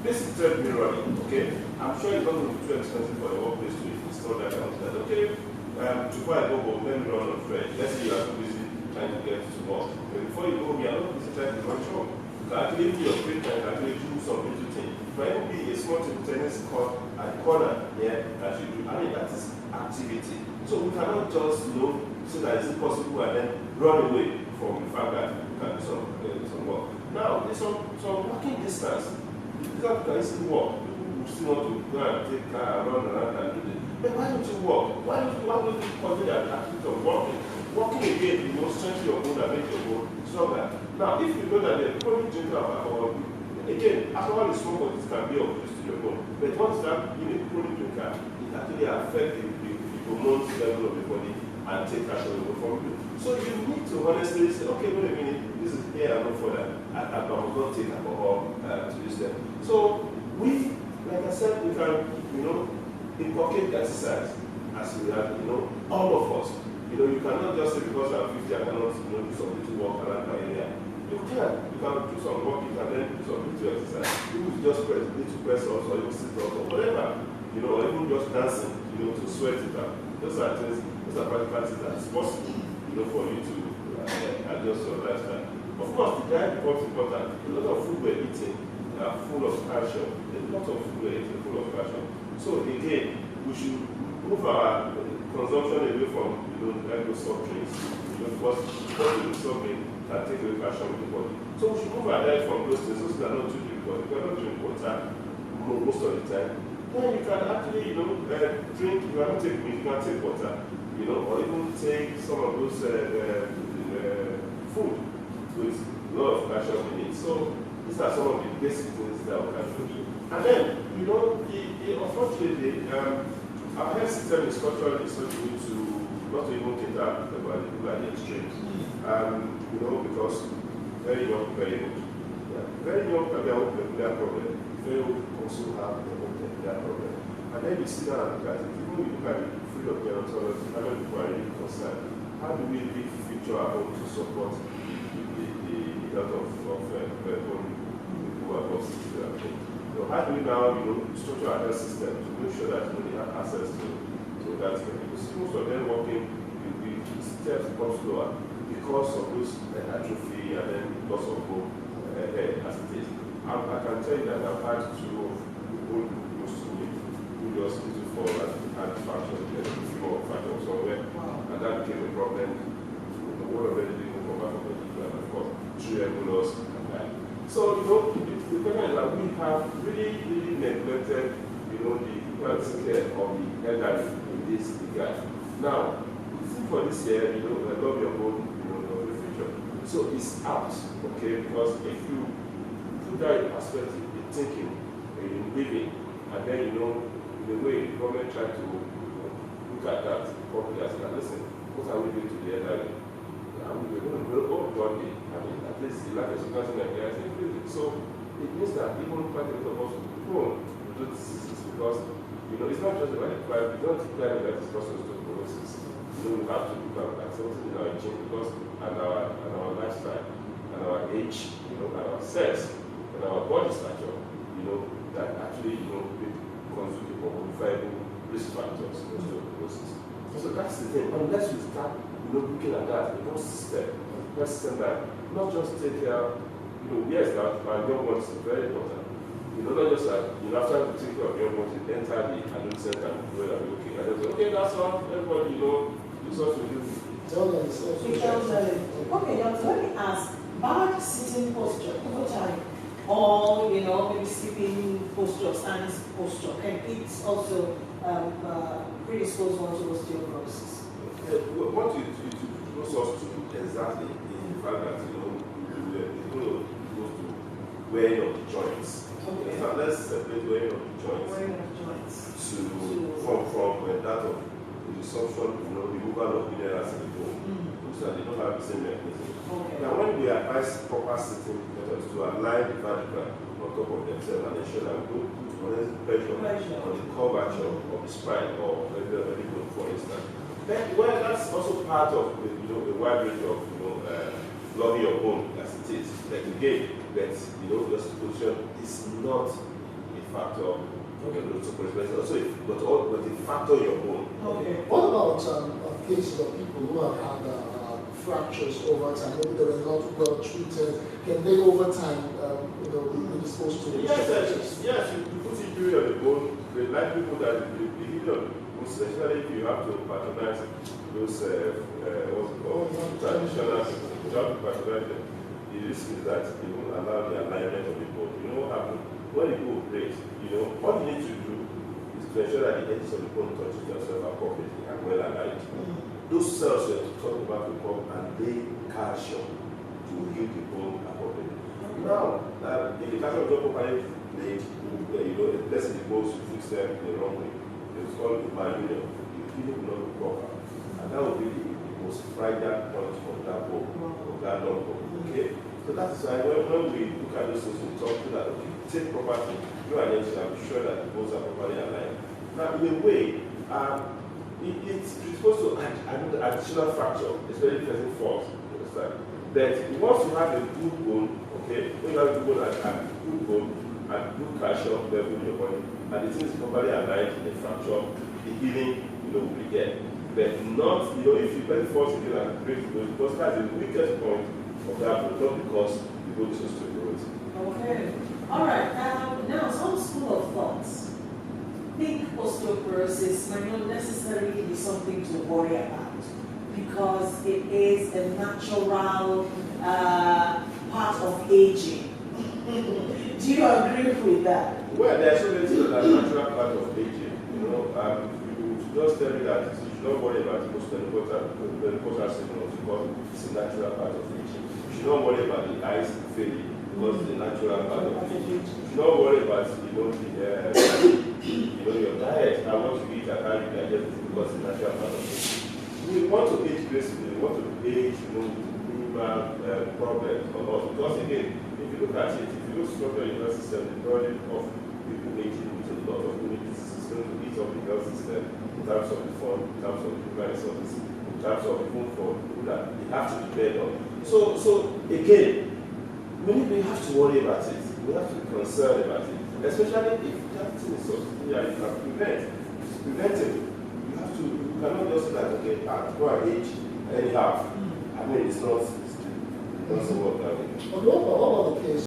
this is treadmill running, okay? I'm sure it's not going to be too expensive for the workplace to install that kind of stuff. Okay, before I go home, let me run on thread. Let's say you are too busy trying to get to work. But before you go home, you are not busy trying to run shop. You can actually do your free time, actually do some little thing. It might even be a small tennis court at the corner here that you do. I mean, that is activity. So we cannot just, say that it's impossible and then run away from the fact that you can do some work. Now, there's some walking distance. You can still walk. People still want to go and take car, run around and do this. But why don't you walk? Why don't you continue the activity of walking? Walking again, strengthen your bone and make your bone stronger. Now, if you know that the chronic drinker of alcohol, again, alcohol is small, but it can be of use to your bone. But once that you need chronic drinker, it actually affects the hormone level of the body and take action from you. So you need to honestly say, okay, wait a minute, this is here and not further. I must not take alcohol to this level. So we, like I said, we can, inculcate exercise as we have, all of us. You cannot just say because I'm 50, I cannot, do some little walk around my area. You can do some walking and then do some little exercise. You will just press ups or you sit up or whatever, or even just dancing, to sweat it out. Those are practical things that is possible, for you to adjust your lifestyle. Of course, the diet becomes important. A lot of food we're eating are full of calcium. A lot of food we're eating full of calcium. So again, we should move our consumption away from those soft drinks. Because soft drink can take away calcium in the body. So we should move our diet from those things. Those are not too drink water. You cannot drink water most of the time. Then you can actually, drink. You cannot take milk. You can take water. Or even take some of those food with a lot of calcium in it. So these are some of the basic things that we can do. And then, unfortunately, our health system is structurally so good to not even cater about the people at the extremes. Because very young, very old. Yeah. Very young can be a peculiar problem. Very old also have a peculiar problem. And then you sit down and look at it. Even we look at the field of gerontology, how many people are really concerned? How do we really feature our home to support the health of people who are above 60 years old? So how do we now, structure our health system to make sure that they have access to that? Because most of them working, the steps become slower because of those atrophy and then loss of hope as it is. I can tell you that I've had two of people close to me who just need to fall and had fracture, or fracture somewhere, and that became a problem. One of them didn't come back from the and of course, 3 ambulance and died. So, the problem is that we have really neglected, the health care of the elderly in this regard. Now, the thing for this year, love your own, the future. So it's out, okay? Because if you put that in perspective, in thinking, in living, and then, the way the government tried to look at that properly as well, listen, what are we doing to the elderly? We're going to grow old one day. At least the life expectancy in Nigeria is increasing. So it means that even quite a lot of us will be prone to those diseases because, it's not just about the climate. We don't declare that it's because of osteoporosis. We have to look at something in our gene because, and our lifestyle, and our age, and our sex, and our body stature, that actually, constitute modifiable risk factors in osteoporosis. So that's the thing. Unless we start looking at that, the whole system that not just take care, yes, that our young ones is very important. Not just that, after you take care of young ones, you enter the adolescent and go and be okay. And say, okay, that's all, everybody, this is what we do. Okay, now let me ask, bad sitting posture over time, or, maybe sleeping posture, standing posture, can it also predispose one to osteoporosis? What it goes us to exactly is the fact that it goes to wearing of the joints. Okay. Now let's separate wearing of the joints. From that of the resorption, removal of minerals in the bone. So they don't have the same mechanism. Okay. Now when we advise proper sitting methods to align the vertebra on top of themselves and ensure that we don't put pressure on the curvature of the spine or the bone, for instance. Then, that's also part of the wide range of loving your bone as it is. Like again, that your position is not a factor. Okay, but also but a factor in your bone. Okay. What about cases of people who have had fractures over time? Maybe they were not well treated. Can they over time, be disposed to? Yes. You put injury on the bone. The likelihood that the healing of the bone, especially if you have to patronize those what's it called, traditional people, you have to patronize them. The risk is that they won't allow the alignment of the bone. You know what happens when the bone breaks? All you need to do is to ensure that the edges of the bone touches themselves appropriately and well aligned. Those cells we're talking about will come and lay calcium to heal the bone appropriately. Now, if the calcium is not properly laid, let's say the bones fix them the wrong way. It's called the malunion. The healing will not be proper. And that will be the most fragile point of that bone, of that long bone. Okay? So that is why when we look at those things, we talk to that, okay, take property, do an engine, and be sure that the bones are properly aligned. Now, in a way, it's supposed to add additional fracture, especially if person falls. Understand? But once you have a good bone, okay, when you have a good bone and good bone and good calcium level in your body, and the thing is properly aligned, the fracture, the healing, will be there. But not, if you person falls again and breaks the bone, because that's the weakest point of that bone, not because the bone is osteoporotic. Okay. All right. Now, some school of thoughts think osteoporosis might not necessarily be something to worry about because it is a natural part of aging. Do you agree with that? Well, there are so many things that are natural part of aging. You should just tell me that you should not worry about the postmenopausal syndrome because it's a natural part of aging. You should not worry about the eyes failing because it's a natural part of aging. You should not worry about your diet and what you eat and how you digest it because it's a natural part of aging. We want to age gracefully. We want to age minimal problems or not. Because again, if you look at it, if you look structure in the health system, the burden of people aging with a lot of communities is going to eat up the health system in terms of the fund, in terms of the human resources, in terms of even for people that they have to depend on. So again, we have to worry about it. We have to be concerned about it. Especially if that thing is something you can prevent. It's preventable. You cannot just say that, okay, go and age anyhow. I mean, it doesn't work that way. But what about the case